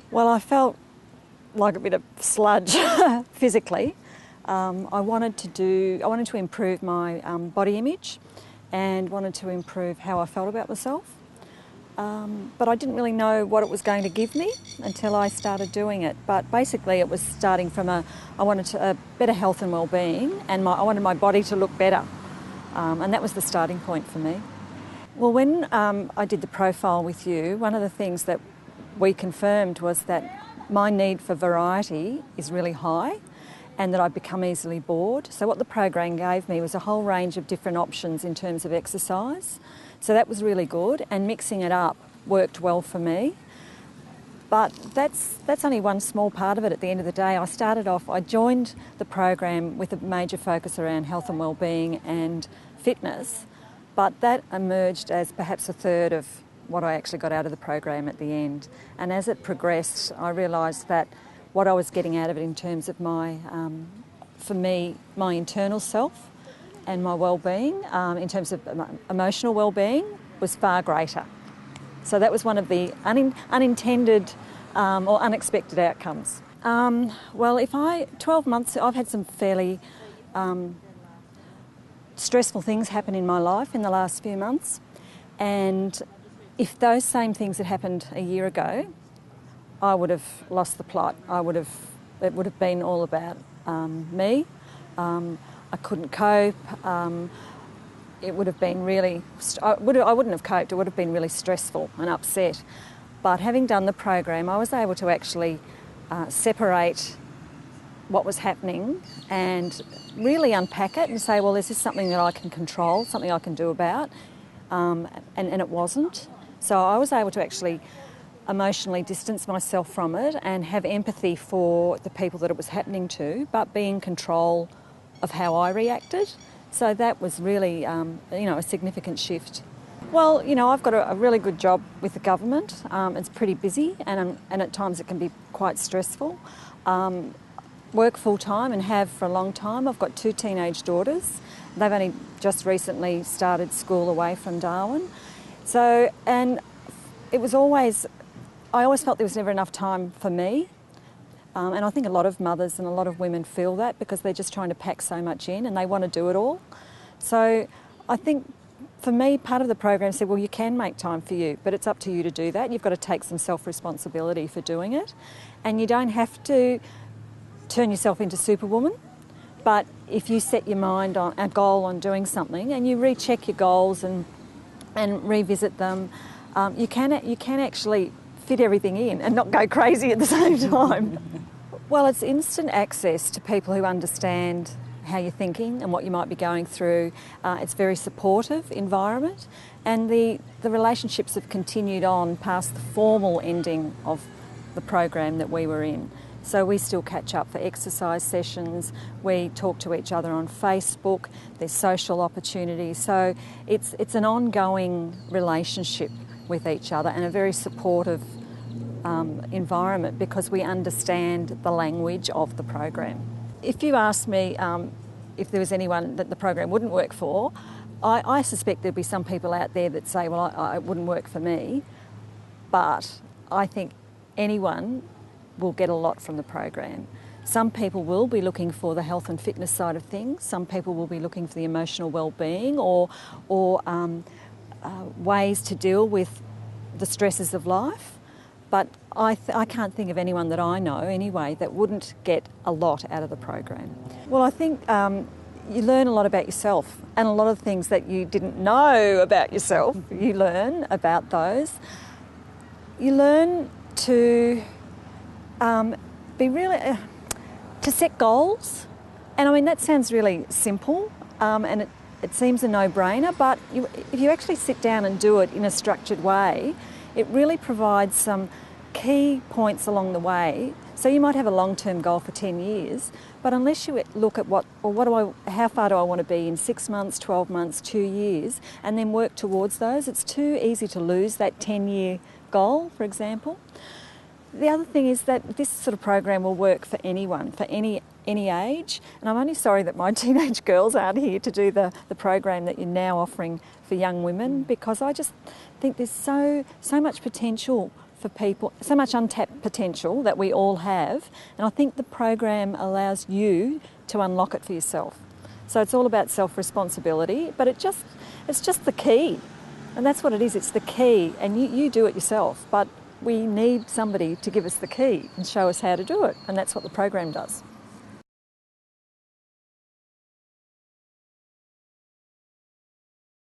Well, I felt like a bit of sludge physically. I wanted to improve my body image and wanted to improve how I felt about myself. But I didn't really know what it was going to give me until I started doing it. But basically it was starting from I wanted a better health and well-being, and I wanted my body to look better. And that was the starting point for me. Well, when I did the profile with you, one of the things that we confirmed was that my need for variety is really high and that I become easily bored. So what the program gave me was a whole range of different options in terms of exercise. So that was really good, and mixing it up worked well for me. But that's only one small part of it at the end of the day. I joined the program with a major focus around health and wellbeing and fitness, but that emerged as perhaps a third of what I actually got out of the program at the end. And as it progressed, I realised that what I was getting out of it in terms of my internal self and my well-being, in terms of emotional well-being, was far greater. So that was one of the unintended or unexpected outcomes. 12 months, I've had some fairly stressful things happen in my life in the last few months, and if those same things had happened a year ago, I would have lost the plot. It would have been all about me. I couldn't cope. It would have been really, I wouldn't have coped. It would have been really stressful and upset. But having done the program, I was able to actually separate what was happening and really unpack it and say, well, is this something that I can control, something I can do about? And it wasn't. So I was able to actually emotionally distance myself from it and have empathy for the people that it was happening to, but be in control of how I reacted. So that was really, a significant shift. Well, I've got a really good job with the government. It's pretty busy and at times it can be quite stressful. Work full-time and have for a long time. I've got 2 teenage daughters. They've only just recently started school away from Darwin. So, and I always felt there was never enough time for me. And I think a lot of mothers and a lot of women feel that because they're just trying to pack so much in and they want to do it all. So I think for me, part of the program said, well, you can make time for you, but it's up to you to do that. You've got to take some self-responsibility for doing it. And you don't have to turn yourself into Superwoman. But if you set your mind on a goal on doing something and you recheck your goals and revisit them, you can actually fit everything in and not go crazy at the same time. Well, it's instant access to people who understand how you're thinking and what you might be going through. It's a very supportive environment, and the relationships have continued on past the formal ending of the program that we were in. So we still catch up for exercise sessions, we talk to each other on Facebook, there's social opportunities. So it's an ongoing relationship with each other and a very supportive environment because we understand the language of the program. If you asked me if there was anyone that the program wouldn't work for, I suspect there'd be some people out there that say, well, it wouldn't work for me, but I think anyone will get a lot from the program. Some people will be looking for the health and fitness side of things. Some people will be looking for the emotional well-being or ways to deal with the stresses of life. But I can't think of anyone that I know anyway that wouldn't get a lot out of the program. Well, I think you learn a lot about yourself and a lot of things that you didn't know about yourself. You learn about those. You learn to to set goals. And I mean, that sounds really simple and it seems a no-brainer, but if you actually sit down and do it in a structured way, it really provides some key points along the way. So you might have a long-term goal for 10 years, but unless you look at how far do I want to be in 6 months, 12 months, 2 years, and then work towards those, it's too easy to lose that 10-year goal, for example. The other thing is that this sort of program will work for anyone, for any age, and I'm only sorry that my teenage girls aren't here to do the program that you're now offering for young women, because I just think there's so much potential for people, so much untapped potential that we all have, and I think the program allows you to unlock it for yourself. So it's all about self-responsibility, but it's just the key, and that's what it is. It's the key, and you do it yourself, but we need somebody to give us the key and show us how to do it, and that's what the program does.